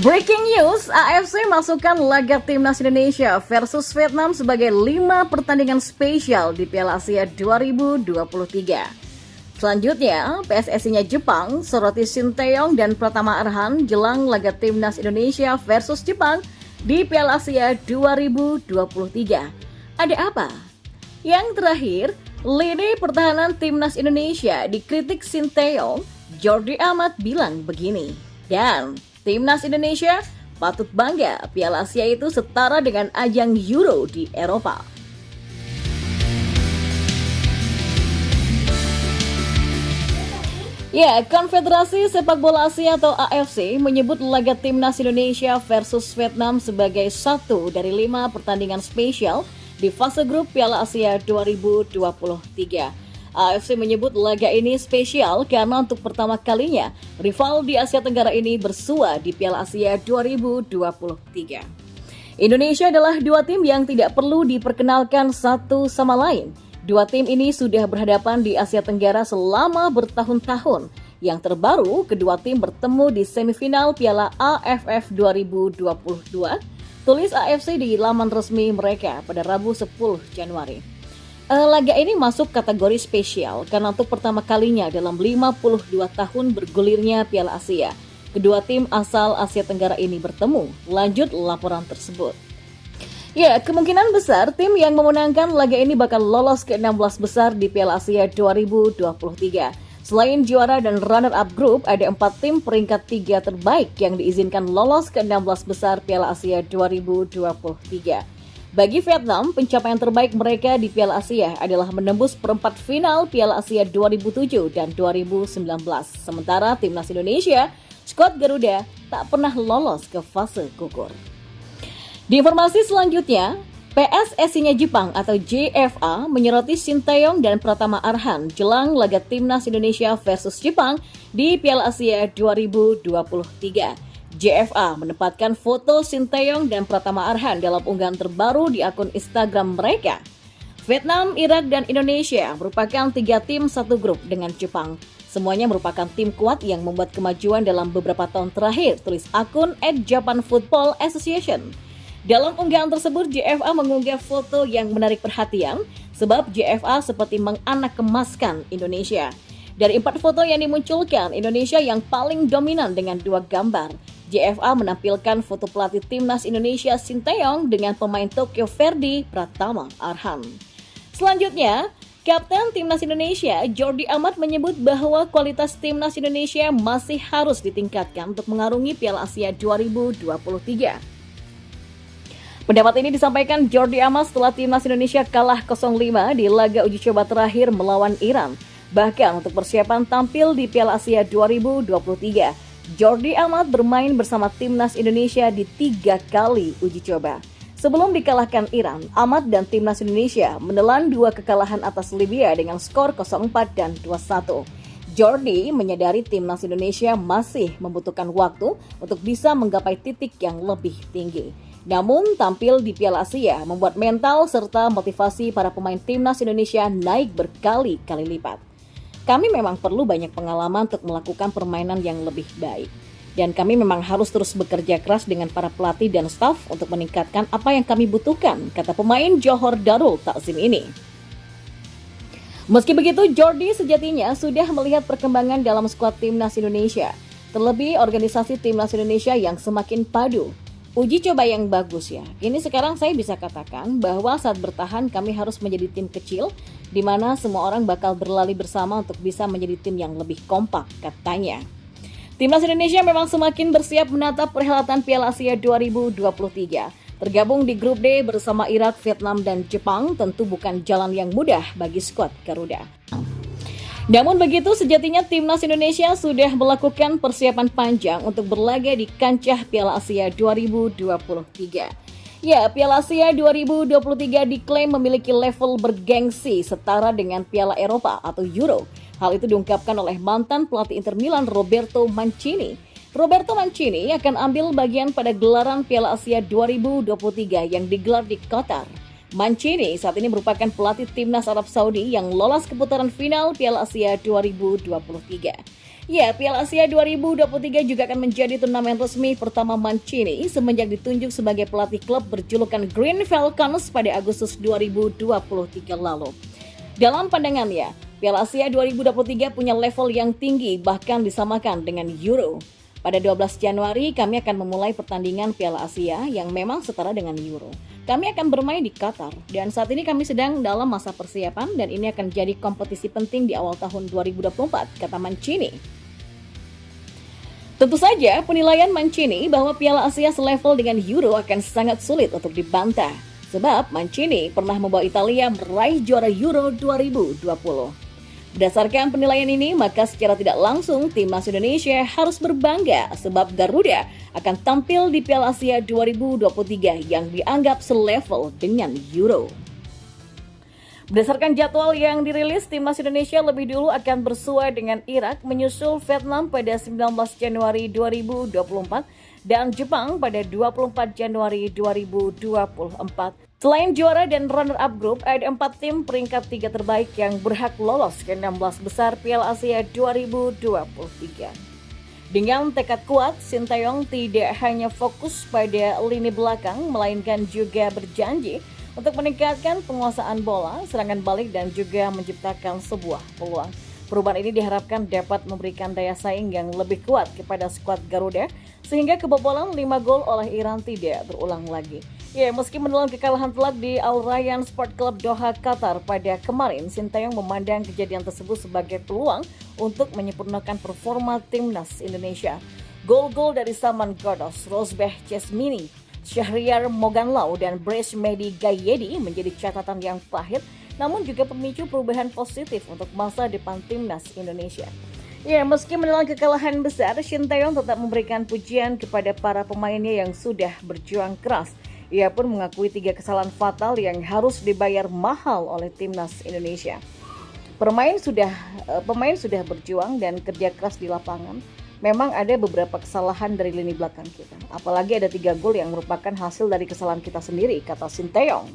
Breaking news, AFC masukkan laga Timnas Indonesia versus Vietnam sebagai 5 pertandingan spesial di Piala Asia 2023. Selanjutnya, PSSI-nya Jepang soroti Shin Tae-yong dan Pratama Arhan jelang laga Timnas Indonesia versus Jepang di Piala Asia 2023. Ada apa? Yang terakhir, lini pertahanan Timnas Indonesia dikritik Shin Tae-yong, Jordi Amat bilang begini, dan Timnas Indonesia patut bangga, Piala Asia itu setara dengan ajang Euro di Eropa. Ya, Konfederasi Sepak Bola Asia atau AFC menyebut laga Timnas Indonesia versus Vietnam sebagai satu dari 5 pertandingan spesial di fase grup Piala Asia 2023. AFC menyebut laga ini spesial karena untuk pertama kalinya rival di Asia Tenggara ini bersua di Piala Asia 2023. Indonesia adalah dua tim yang tidak perlu diperkenalkan satu sama lain. Dua tim ini sudah berhadapan di Asia Tenggara selama bertahun-tahun. Yang terbaru, kedua tim bertemu di semifinal Piala AFF 2022, tulis AFC di laman resmi mereka pada Rabu 10 Januari. Laga ini masuk kategori spesial karena untuk pertama kalinya dalam 52 tahun bergulirnya Piala Asia, kedua tim asal Asia Tenggara ini bertemu. Lanjut laporan tersebut. Ya, kemungkinan besar tim yang memenangkan laga ini bakal lolos ke 16 besar di Piala Asia 2023. Selain juara dan runner-up grup, ada 4 tim peringkat 3 terbaik yang diizinkan lolos ke 16 besar Piala Asia 2023. Bagi Vietnam, pencapaian terbaik mereka di Piala Asia adalah menembus perempat final Piala Asia 2007 dan 2019. Sementara Timnas Indonesia, skuad Garuda, tak pernah lolos ke fase gugur. Di informasi selanjutnya, PSSI-nya Jepang atau JFA menyoroti Shin Tae-yong dan Pratama Arhan jelang laga Timnas Indonesia versus Jepang di Piala Asia 2023. JFA menempatkan foto Shin Tae-yong dan Pratama Arhan dalam unggahan terbaru di akun Instagram mereka. Vietnam, Irak, dan Indonesia merupakan 3 tim satu grup dengan Jepang. Semuanya merupakan tim kuat yang membuat kemajuan dalam beberapa tahun terakhir, tulis akun @JapanFootballAssociation. Dalam unggahan tersebut, JFA mengunggah foto yang menarik perhatian sebab JFA seperti menganak-kemaskan Indonesia. Dari 4 foto yang dimunculkan, Indonesia yang paling dominan dengan 2 gambar. JFA menampilkan foto pelatih Timnas Indonesia Shin Tae-yong dengan pemain Tokyo Verdy Pratama Arhan. Selanjutnya, Kapten Timnas Indonesia Jordi Amat menyebut bahwa kualitas Timnas Indonesia masih harus ditingkatkan untuk mengarungi Piala Asia 2023. Pendapat ini disampaikan Jordi Amat setelah Timnas Indonesia kalah 0-5 di laga uji coba terakhir melawan Iran. Bahkan untuk persiapan tampil di Piala Asia 2023, Jordi Amat bermain bersama Timnas Indonesia di 3 kali uji coba. Sebelum dikalahkan Iran, Amat dan Timnas Indonesia menelan 2 kekalahan atas Libya dengan skor 0-4 dan 2-1. Jordi menyadari Timnas Indonesia masih membutuhkan waktu untuk bisa menggapai titik yang lebih tinggi. Namun, tampil di Piala Asia membuat mental serta motivasi para pemain Timnas Indonesia naik berkali-kali lipat. Kami memang perlu banyak pengalaman untuk melakukan permainan yang lebih baik. Dan kami memang harus terus bekerja keras dengan para pelatih dan staf untuk meningkatkan apa yang kami butuhkan, kata pemain Johor Darul Takzim ini. Meski begitu, Jordi sejatinya sudah melihat perkembangan dalam skuad Timnas Indonesia. Terlebih organisasi Timnas Indonesia yang semakin padu. Uji coba yang bagus ya. Ini sekarang saya bisa katakan bahwa saat bertahan kami harus menjadi tim kecil di mana semua orang bakal berlari bersama untuk bisa menjadi tim yang lebih kompak, katanya. Timnas Indonesia memang semakin bersiap menatap perhelatan Piala Asia 2023. Tergabung di grup D bersama Irak, Vietnam, dan Jepang tentu bukan jalan yang mudah bagi skuad Garuda. Namun begitu, sejatinya Timnas Indonesia sudah melakukan persiapan panjang untuk berlaga di kancah Piala Asia 2023. Ya, Piala Asia 2023 diklaim memiliki level bergengsi setara dengan Piala Eropa atau Euro. Hal itu diungkapkan oleh mantan pelatih Inter Milan Roberto Mancini. Roberto Mancini akan ambil bagian pada gelaran Piala Asia 2023 yang digelar di Qatar. Mancini saat ini merupakan pelatih timnas Arab Saudi yang lolos ke putaran final Piala Asia 2023. Ya, Piala Asia 2023 juga akan menjadi turnamen resmi pertama Mancini semenjak ditunjuk sebagai pelatih klub berjulukan Green Falcons pada Agustus 2023 lalu. Dalam pandangannya, Piala Asia 2023 punya level yang tinggi bahkan disamakan dengan Euro. Pada 12 Januari kami akan memulai pertandingan Piala Asia yang memang setara dengan Euro. Kami akan bermain di Qatar dan saat ini kami sedang dalam masa persiapan dan ini akan jadi kompetisi penting di awal tahun 2024, kata Mancini. Tentu saja penilaian Mancini bahwa Piala Asia selevel dengan Euro akan sangat sulit untuk dibantah. Sebab Mancini pernah membawa Italia meraih juara Euro 2020. Berdasarkan penilaian ini, maka secara tidak langsung timnas Indonesia harus berbangga sebab Garuda akan tampil di Piala Asia 2023 yang dianggap selevel dengan Euro. Berdasarkan jadwal yang dirilis, timnas Indonesia lebih dulu akan bersua dengan Irak menyusul Vietnam pada 19 Januari 2024 dan Jepang pada 24 Januari 2024. Selain juara dan runner-up grup, ada 4 tim peringkat 3 terbaik yang berhak lolos ke 16 besar Piala Asia 2023. Dengan tekad kuat, Sinteyong tidak hanya fokus pada lini belakang, melainkan juga berjanji untuk meningkatkan penguasaan bola, serangan balik, dan juga menciptakan sebuah peluang. Perubahan ini diharapkan dapat memberikan daya saing yang lebih kuat kepada skuad Garuda, sehingga kebobolan 5 gol oleh Iran tidak berulang lagi. Ya, meski menelan kekalahan telak di Al Rayyan Sport Club Doha, Qatar pada kemarin, Sinteyong memandang kejadian tersebut sebagai peluang untuk menyempurnakan performa timnas Indonesia. Gol-gol dari Salman Ghoddos, Rosbeh Chesmini, Syahriar Moganlau, dan Brace Mehdi Gayedi menjadi catatan yang pahit, namun juga pemicu perubahan positif untuk masa depan timnas Indonesia. Ya, meski menelan kekalahan besar, Sinteyong tetap memberikan pujian kepada para pemainnya yang sudah berjuang keras. Ia pun mengakui 3 kesalahan fatal yang harus dibayar mahal oleh timnas Indonesia. Pemain sudah berjuang dan kerja keras di lapangan. Memang ada beberapa kesalahan dari lini belakang kita. Apalagi ada 3 gol yang merupakan hasil dari kesalahan kita sendiri, kata Sinteyong.